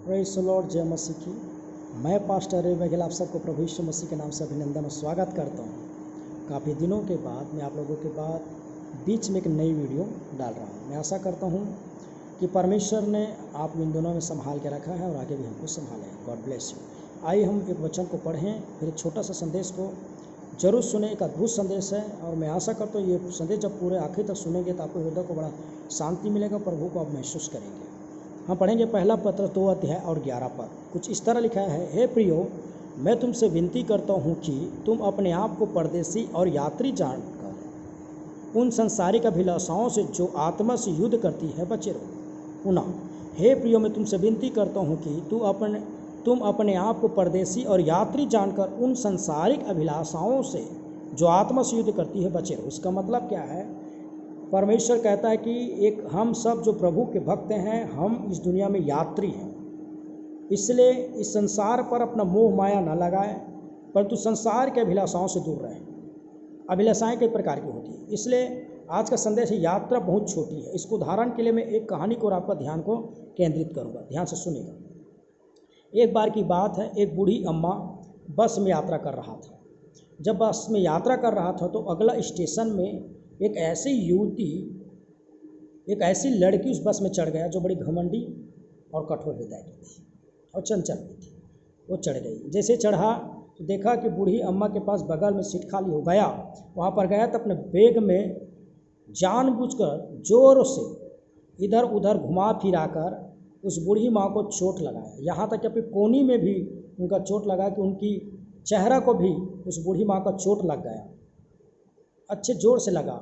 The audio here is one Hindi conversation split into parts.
प्रेज़ द लॉर्ड, जय मसीह की। मैं पास्टर रवि बघेल आप सबको प्रभु यीशु मसीह के नाम से अभिनंदन और स्वागत करता हूँ। काफ़ी दिनों के बाद मैं आप लोगों के बाद बीच में एक नई वीडियो डाल रहा हूँ। मैं आशा करता हूँ कि परमेश्वर ने आप इन दोनों में संभाल के रखा है और आगे भी हमको संभालें। God bless you. आइए हम एक वचन को पढ़ें, फिर एक छोटा सा संदेश को जरूर सुने। एक अद्भुत संदेश है और मैं आशा करता हूँ ये संदेश जब पूरे आखिर तक सुनेंगे तो आपको हृदय को बड़ा शांति मिलेगा, प्रभु को आप महसूस करेंगे। हम पढ़ेंगे पहला पत्र 2 अध्याय और 11 पर। कुछ इस तरह लिखा है, हे प्रियो, मैं तुमसे विनती करता हूँ कि तुम अपने आप को परदेसी और यात्री जानकर उन संसारिक अभिलाषाओं से जो आत्मा से युद्ध करती है बचे रहो। पुनः, हे प्रियो, मैं तुमसे विनती करता हूँ कि तुम अपने आप को परदेसी और यात्री जानकर उन संसारिक अभिलाषाओं से जो आत्मा से युद्ध करती है बचे रहो। इसका मतलब क्या है? परमेश्वर कहता है कि एक हम सब जो प्रभु के भक्त हैं, हम इस दुनिया में यात्री हैं, इसलिए इस संसार पर अपना मोह माया न लगाएं, परंतु संसार के अभिलाषाओं से दूर रहें। अभिलाषाएं कई प्रकार की होती हैं, इसलिए आज का संदेश है यात्रा बहुत छोटी है। इसको उदाहरण के लिए मैं एक कहानी को और आपका ध्यान को केंद्रित करूँगा, ध्यान से सुनिएगा। एक बार की बात है, एक बूढ़ी अम्मा बस में यात्रा कर रहा था। जब बस में यात्रा कर रहा था तो अगला स्टेशन में एक ऐसी युवती, एक ऐसी लड़की उस बस में चढ़ गया जो बड़ी घमंडी और कठोर हृदय की थी और चंचल भी थी। वो चढ़ गई। जैसे चढ़ा तो देखा कि बूढ़ी अम्मा के पास बगल में सीट खाली हो गया। वहाँ पर गया तो अपने बैग में जानबूझकर जोर से इधर उधर घुमा फिरा कर उस बूढ़ी माँ को चोट लगाया। यहाँ तक कि अपनी कोहनी में भी उनका चोट लगा कि उनकी चेहरा को भी उस बूढ़ी माँ का चोट लग गया, अच्छे जोर से लगा।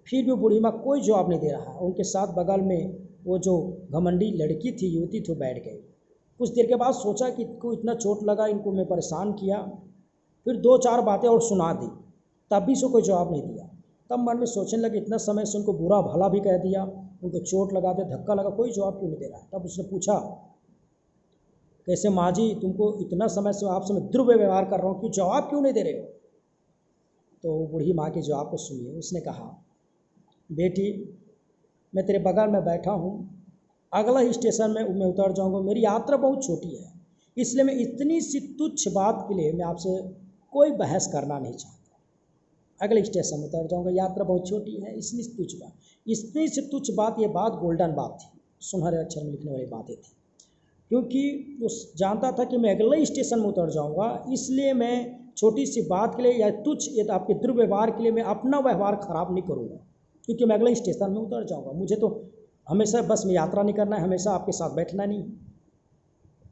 फिर भी बूढ़ी माँ कोई जवाब नहीं दे रहा है। उनके साथ बगल में वो जो घमंडी लड़की थी, युवती थी, बैठ गई। कुछ देर के बाद सोचा कि इनको इतना चोट लगा, इनको मैं परेशान किया। फिर 2-4 बातें और सुना दी, तब भी उसको कोई जवाब नहीं दिया। तब मन में सोचने लगे इतना समय से उनको बुरा भला भी कह दिया, उनको चोट लगा दे, धक्का लगा, कोई जवाब क्यों नहीं दे रहा है। तब उसने पूछा, कैसे माँ जी, तुमको इतना समय से आपसे मैं दुर्व्यवहार कर रहा हूँ, क्यों जवाब क्यों नहीं दे रहे हो? तो बूढ़ी माँ के जवाब को सुनिए। उसने कहा, बेटी, मैं तेरे बगल में बैठा हूँ, अगला ही स्टेशन में मैं उतर जाऊँगा। मेरी यात्रा बहुत छोटी है, इसलिए मैं इतनी सी तुच्छ बात के लिए मैं आपसे कोई बहस करना नहीं चाहता। अगले स्टेशन में उतर जाऊँगा, यात्रा बहुत छोटी है, इतनी तुच्छ बात, इतनी सी तुच्छ बात। ये बात गोल्डन बात थी, सुनहरे अक्षर में लिखने वाली बातें थी, क्योंकि वो जानता था कि मैं अगले स्टेशन में उतर जाऊँगा। इसलिए मैं छोटी सी बात के लिए या तुच्छ या आपके दुर्व्यवहार के लिए मैं अपना व्यवहार खराब नहीं करूँगा, क्योंकि मैं अगले स्टेशन में उतर जाऊँगा। मुझे तो हमेशा बस में यात्रा नहीं करना है, हमेशा आपके साथ बैठना नहीं।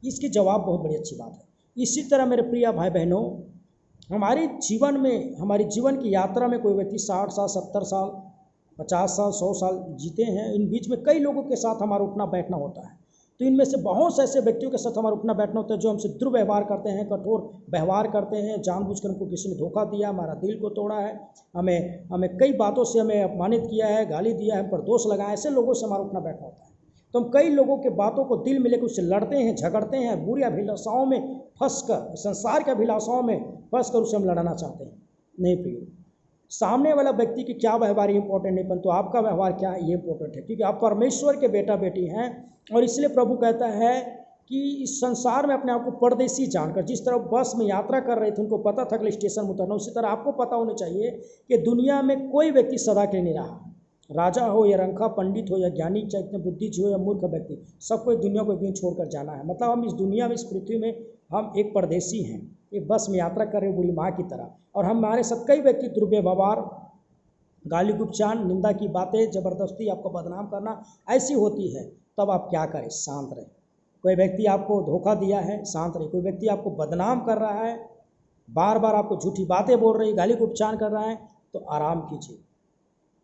इसकी जवाब बहुत बड़ी अच्छी बात है। इसी तरह मेरे प्रिय भाई बहनों, हमारे जीवन में, हमारी जीवन की यात्रा में कोई व्यक्ति 60 साल, 70 साल, 50 साल, 100 साल जीते हैं। इन बीच में कई लोगों के साथ हमारा उठना बैठना होता है। तो इनमें से बहुत से ऐसे व्यक्तियों के साथ हमारा उठना बैठना होता है जो हमसे दुर्व्यवहार करते हैं, कठोर व्यवहार करते हैं, जानबूझकर हमको किसी ने धोखा दिया, हमारा दिल को तोड़ा है, हमें कई बातों से हमें अपमानित किया है, गाली दिया है, हम पर दोष लगाया। ऐसे लोगों से हमारा उठना बैठना होता है। तो हम कई लोगों के बातों को दिल में लेकर उससे लड़ते हैं, झगड़ते हैं, बुरी अभिलाषाओं में फंसकर, संसार के अभिलाषाओं में फंसकर उससे हम लड़ना चाहते हैं। नहीं प्रिय, सामने वाला व्यक्ति की क्या व्यवहार ये इंपॉर्टेंट नहीं, परंतु आपका व्यवहार क्या है ये इंपॉर्टेंट है, क्योंकि आप परमेश्वर के बेटा बेटी हैं। और इसलिए प्रभु कहता है कि इस संसार में अपने आप को परदेसी जानकर, जिस तरह बस में यात्रा कर रहे थे, उनको पता था कि स्टेशन में उतरना, उसी तरह आपको पता होना चाहिए कि दुनिया में कोई व्यक्ति सदा के लिए नहीं रहा। राजा हो या रंखा, पंडित हो या ज्ञानी, चाहे इतने बुद्धिजीवी हो या मूर्ख व्यक्ति, सबको इस दुनिया को एक दिन छोड़कर जाना है। मतलब हम इस दुनिया में, इस पृथ्वी में हम एक परदेसी हैं, एक बस में यात्रा कर रहे बूढ़ी माँ की तरह। और हमारे साथ कई व्यक्ति दुर्व्यवहार, गाली गुपचान, निंदा की बातें, ज़बरदस्ती आपको बदनाम करना ऐसी होती है। तब आप क्या करें? शांत रहें। कोई व्यक्ति आपको धोखा दिया है, शांत रहे। कोई व्यक्ति आपको बदनाम कर रहा है, बार बार आपको झूठी बातें बोल रही, गाली गुपचान कर रहा है, तो आराम कीजिए।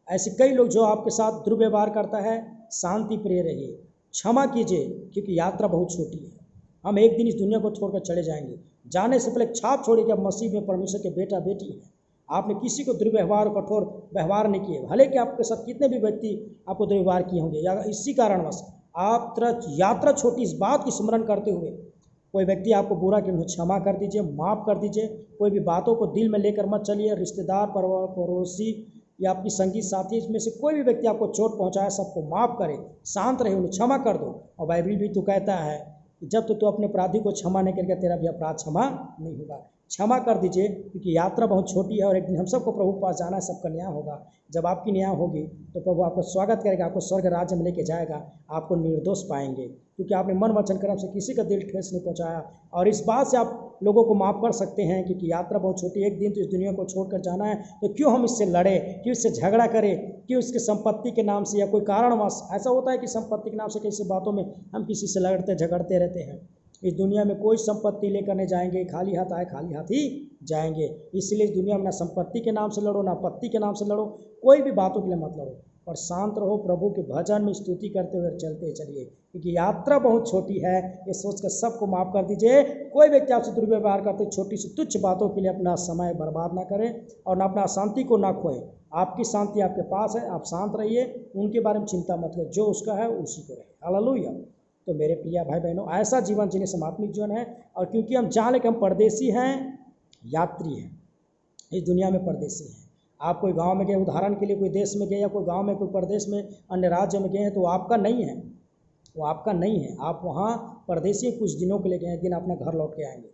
ऐसे कई लोग जो आपके साथ दुर्व्यवहार करता है, शांति प्रिय रहिए, क्षमा कीजिए, क्योंकि यात्रा बहुत छोटी है। हम एक दिन इस दुनिया को छोड़कर चले जाएंगे। जाने से पहले छाप छोड़िए कि आप मसीह में परमेश्वर के बेटा बेटी हैं। आपने किसी को दुर्व्यवहार, कठोर व्यवहार नहीं किए, भले कि आपके साथ कितने भी व्यक्ति आपको दुर्व्यवहार किए होंगे, या इसी कारणवश आप यात्रा छोटी, इस बात की स्मरण करते हुए कोई व्यक्ति आपको बुरा किया, उन्हें क्षमा कर दीजिए, माफ़ कर दीजिए। कोई भी बातों को दिल में लेकर मत चलिए। रिश्तेदार, पड़ोसी या अपनी संगी साथी, इसमें से कोई भी व्यक्ति आपको चोट पहुंचाए, सबको माफ़ करे, शांत रहे, उन्हें क्षमा कर दो। और बाइबल भी तो कहता है कि जब तो तू अपने अपराधी को क्षमा नहीं करेगा तेरा भी अपराध क्षमा नहीं होगा। क्षमा कर दीजिए, क्योंकि यात्रा बहुत छोटी है और एक दिन हम सबको प्रभु के पास जाना है, सबका न्याय होगा। जब आपकी न्याय होगी तो प्रभु आपको स्वागत करेगा, आपको स्वर्ग राज्य में लेके जाएगा, आपको निर्दोष पाएंगे, क्योंकि आपने मन वचन कर्म से किसी का दिल ठेस नहीं पहुंचाया। और इस बात से आप लोगों को माफ़ कर सकते हैं, क्योंकि यात्रा बहुत छोटी, एक दिन तो इस दुनिया को छोड़कर जाना है, तो क्यों हम इससे लड़े, क्यों इससे झगड़ा करें, क्यों इसकी संपत्ति के नाम से या कोई कारणवश ऐसा होता है कि संपत्ति के नाम से कैसी बातों में हम किसी से लड़ते झगड़ते रहते हैं। इस दुनिया में कोई संपत्ति लेकर नहीं जाएंगे, खाली हाथ आए खाली हाथ ही जाएंगे। इसलिए इस दुनिया में ना संपत्ति के नाम से लड़ो, ना पत्ती के नाम से लड़ो, कोई भी बातों के लिए मत लड़ो, और शांत रहो, प्रभु के भजन में स्तुति करते हुए चलते चलिए, क्योंकि यात्रा बहुत छोटी है। ये सोच कर सबको माफ़ कर दीजिए। कोई व्यक्ति आपसे दुर्व्यवहार करते छोटी सी तुच्छ बातों के लिए अपना समय बर्बाद ना करें और ना अपना शांति को ना खोएं। आपकी शांति आपके पास है, आप शांत रहिए, उनके बारे में चिंता मत करें, जो उसका है उसी को रहे। हालेलुया। तो मेरे प्रिय भाई बहनों, ऐसा जीवन जीने से आत्मिक जीवन है। और क्योंकि हम जान लें कि हम परदेसी हैं, यात्री हैं, इस दुनिया में परदेसी हैं। आप कोई गांव में गए, उदाहरण के लिए कोई देश में गए या कोई गांव में कोई प्रदेश में अन्य राज्य में गए हैं, तो वो आपका नहीं है, वो आपका नहीं है। आप वहाँ परदेसी कुछ दिनों के लिए गए, एक दिन अपना घर लौट के आएंगे,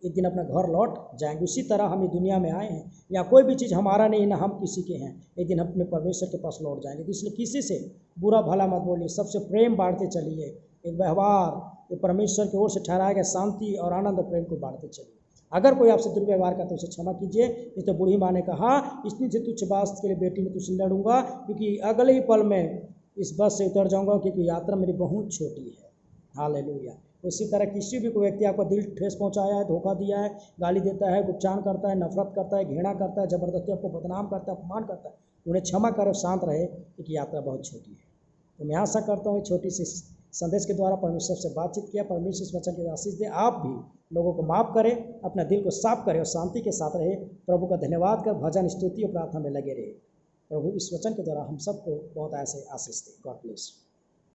एक दिन अपना घर लौट जाएंगे। उसी तरह हम इस दुनिया में आए हैं, या कोई भी चीज़ हमारा नहीं, ना हम किसी के हैं, एक दिन हम अपने परमेश्वर के पास लौट जाएंगे। तो इसलिए किसी से बुरा भला मत बोलिए, सबसे प्रेम बांटते चलिए, एक व्यवहार ये परमेश्वर की ओर से ठहराया गया शांति और आनंद और प्रेम को बांटते चलिए। अगर कोई आपसे दुर्व्यवहार करता है उसे क्षमा कीजिए। इस तो बूढ़ी माँ ने कहा, इतनी से तुच्छ बात के लिए बेटी मैं तुझसे लड़ूंगा, क्योंकि अगले ही पल में इस बस से उतर जाऊंगा, क्योंकि यात्रा मेरी बहुत छोटी है। हालेलुया। उसी तरह किसी भी कोई व्यक्ति आपको दिल ठेस पहुंचाया है, धोखा दिया है, गाली देता है, उपचार करता है, नफरत करता है, घृणा करता है, जबरदस्ती आपको बदनाम करता है, अपमान करता है, उन्हें क्षमा कर शांत रहे, क्योंकि यात्रा बहुत छोटी है। तो मैं आशा करता हूँ छोटी सी संदेश के द्वारा परमेश्वर से बातचीत किया, परमेश्वर इस वचन की आशीष दे। आप भी लोगों को माफ़ करें, अपना दिल को साफ करें और शांति के साथ रहे। प्रभु का धन्यवाद कर भजन स्तुति और प्रार्थना में लगे रहे। प्रभु इस वचन के द्वारा हम सबको बहुत ऐसे आशीष दे। God bless.